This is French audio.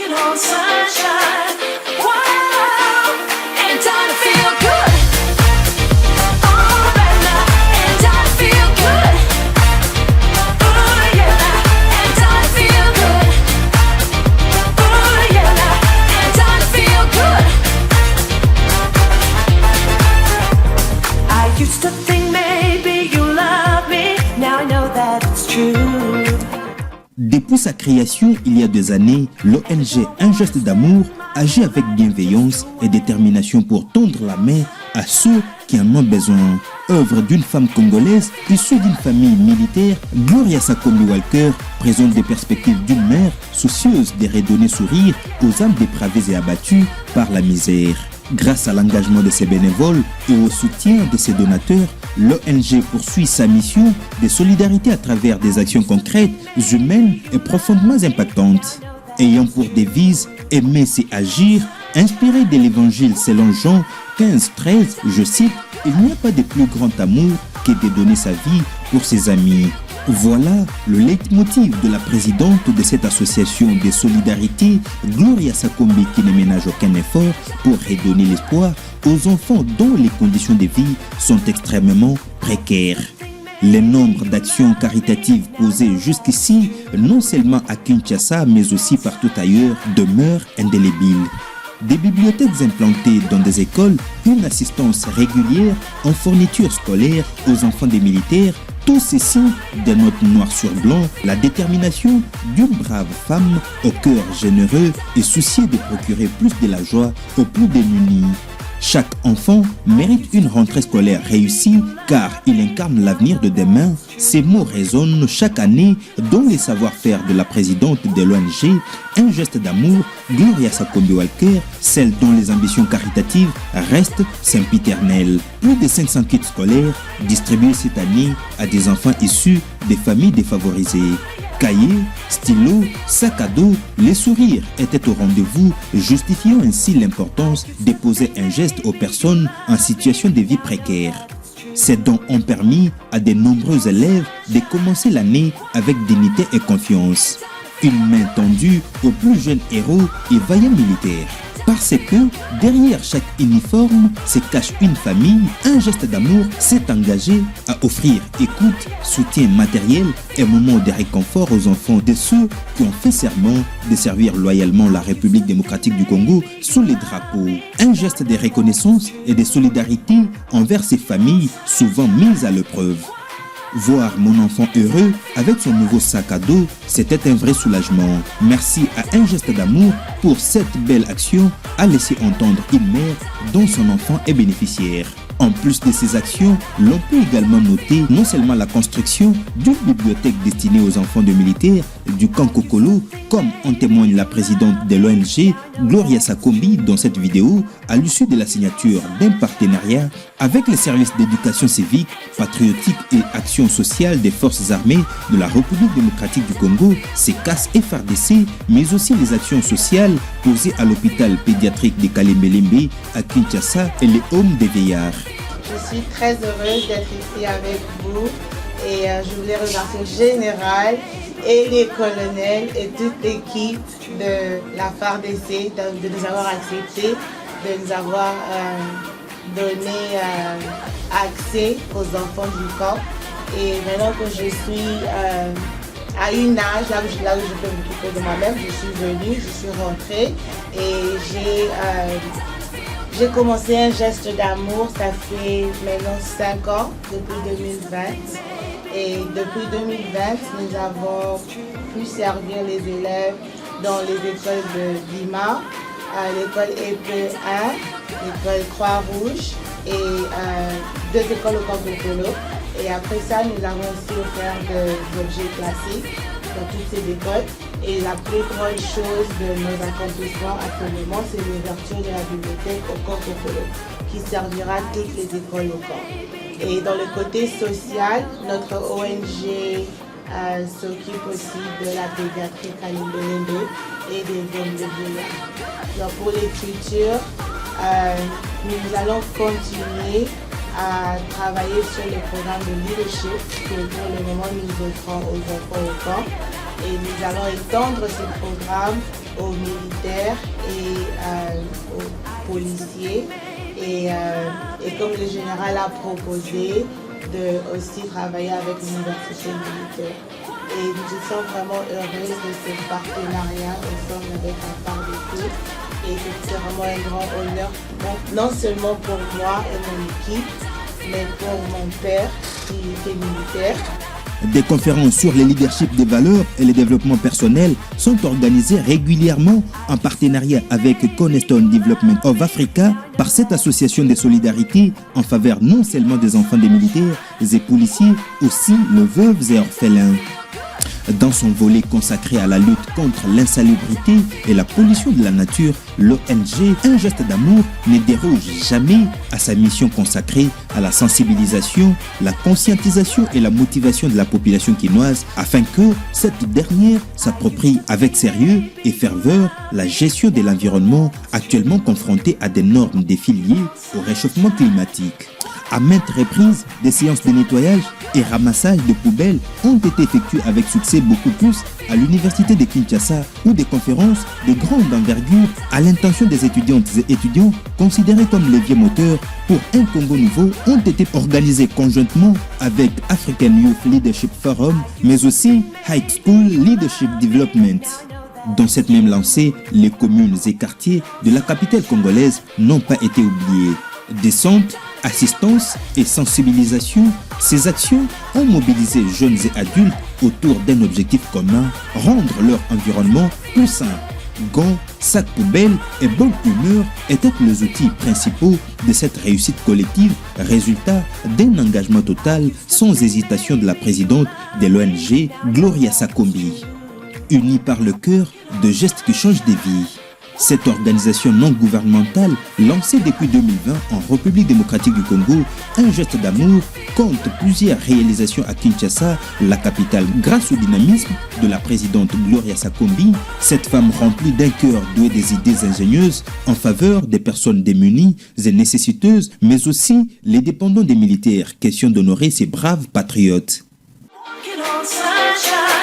sweet home sunshine. Wow, ain't time to feel good. All right now, ain't time to feel good. Oh yeah, ain't time to feel good. Oh yeah, ain't time to feel good. I used to think maybe you love me. Now I know that it's true. Depuis sa création il y a 2 années, l'ONG Un Geste d'Amour agit avec bienveillance et détermination pour tendre la main à ceux qui en ont besoin. Œuvre d'une femme congolaise issue d'une famille militaire, Gloria Sakombi-Walker présente des perspectives d'une mère soucieuse de redonner sourire aux âmes dépravées et abattues par la misère. Grâce à l'engagement de ses bénévoles et au soutien de ses donateurs, l'ONG poursuit sa mission de solidarité à travers des actions concrètes, humaines et profondément impactantes. Ayant pour devise « Aimer c'est agir », inspiré de l'évangile selon Jean 15-13, je cite « Il n'y a pas de plus grand amour que de donner sa vie pour ses amis ». Voilà le leitmotiv de la présidente de cette association de solidarité, Gloria Sakombi, qui ne ménage aucun effort pour redonner l'espoir aux enfants dont les conditions de vie sont extrêmement précaires. Le nombre d'actions caritatives posées jusqu'ici, non seulement à Kinshasa, mais aussi partout ailleurs, demeure indélébile. Des bibliothèques implantées dans des écoles, une assistance régulière en fourniture scolaire aux enfants des militaires, tout ceci dénote noir sur blanc la détermination d'une brave femme au cœur généreux et soucieux de procurer plus de la joie aux plus démunis. Chaque enfant mérite une rentrée scolaire réussie car il incarne l'avenir de demain. Ces mots résonnent chaque année dans les savoir-faire de la présidente de l'ONG Un Geste d'Amour, Gloria Sakombi-Walker, celle dont les ambitions caritatives restent sempiternelles. Plus de 500 kits scolaires distribués cette année à des enfants issus des familles défavorisées. Cahiers, stylos, sacs à dos, les sourires étaient au rendez-vous, justifiant ainsi l'importance de poser un geste aux personnes en situation de vie précaire. Ces dons ont permis à de nombreux élèves de commencer l'année avec dignité et confiance. Une main tendue aux plus jeunes héros et vaillants militaires. Parce que derrière chaque uniforme se cache une famille, Un Geste d'Amour s'est engagé à offrir écoute, soutien matériel et moments de réconfort aux enfants de ceux qui ont fait serment de servir loyalement la République démocratique du Congo sous les drapeaux. Un geste de reconnaissance et de solidarité envers ces familles souvent mises à l'épreuve. Voir mon enfant heureux avec son nouveau sac à dos, c'était un vrai soulagement. Merci à Un Geste d'Amour pour cette belle action à laisser entendre une mère dont son enfant est bénéficiaire. En plus de ces actions, l'on peut également noter non seulement la construction d'une bibliothèque destinée aux enfants de militaires du camp Kokolo, comme en témoigne la présidente de l'ONG, Gloria Sakombi, dans cette vidéo, à l'issue de la signature d'un partenariat avec les services d'éducation civique, patriotique et action sociale des forces armées de la République démocratique du Congo, CECAS et FARDC, mais aussi les actions sociales posées à l'hôpital pédiatrique de Kalembe à Kinshasa et les Hommes des Veillards. Je suis très heureuse d'être ici avec vous et je voulais remercier le général et les colonels et toute l'équipe de la FARDC de nous avoir acceptés, de nous avoir donné accès aux enfants du camp. Et maintenant que je suis à une âge, là où je peux m'occuper de moi-même, je suis venue, je suis rentrée et j'ai commencé Un Geste d'Amour, ça fait maintenant 5 ans, depuis 2020. Et depuis 2020, nous avons pu servir les élèves dans les écoles de Lima, l'école EP1, l'école Croix-Rouge et 2 écoles au camp Kokolo. Et après ça, nous avons aussi offert des objets classiques dans toutes ces écoles. Et la plus grande chose de nos accomplissements actuellement, c'est l'ouverture de la bibliothèque au camp Kokolo, qui servira toutes les écoles au camp. Et dans le côté social, notre ONG s'occupe aussi de la pédiatrie Kalembe et des hommes de Veillards. Donc pour les futurs, nous allons continuer à travailler sur le programme de leadership que pour le moment nous offrons aux enfants au camp. Et nous allons étendre ce programme aux militaires et aux policiers. Et comme le général a proposé de aussi travailler avec l'université militaire. Et je suis vraiment heureuse de ce partenariat ensemble avec la part des filles. Et c'est vraiment un grand honneur, non seulement pour moi et mon équipe, mais pour mon père qui était militaire. Des conférences sur le leadership des valeurs et le développement personnel sont organisées régulièrement en partenariat avec Cornerstone Development of Africa par cette association de solidarité en faveur non seulement des enfants des militaires et policiers, aussi les veuves et orphelins. Dans son volet consacré à la lutte contre l'insalubrité et la pollution de la nature, l'ONG Un Geste d'Amour ne déroge jamais à sa mission consacrée à la sensibilisation, la conscientisation et la motivation de la population quinoise afin que cette dernière s'approprie avec sérieux et ferveur la gestion de l'environnement actuellement confronté à d'énormes défis liés au réchauffement climatique. À maintes reprises, des séances de nettoyage et ramassage de poubelles ont été effectuées avec succès beaucoup plus à l'université de Kinshasa où des conférences de grande envergure à l'intention des étudiantes et étudiants considérés comme leviers moteurs pour un Congo nouveau ont été organisées conjointement avec African Youth Leadership Forum mais aussi High School Leadership Development. Dans cette même lancée, les communes et quartiers de la capitale congolaise n'ont pas été oubliés. Descente, assistance et sensibilisation, ces actions ont mobilisé jeunes et adultes autour d'un objectif commun, rendre leur environnement plus sain. Gants, sacs poubelles et bonne humeur étaient les outils principaux de cette réussite collective, résultat d'un engagement total sans hésitation de la présidente de l'ONG, Gloria Sakombi. Unis par le cœur de gestes qui changent des vies. Cette organisation non gouvernementale, lancée depuis 2020 en République démocratique du Congo, Un Geste d'Amour, compte plusieurs réalisations à Kinshasa, la capitale, grâce au dynamisme de la présidente Gloria Sakombi, cette femme remplie d'un cœur doué des idées ingénieuses en faveur des personnes démunies et nécessiteuses, mais aussi les dépendants des militaires, question d'honorer ces braves patriotes. Walking on sunshine.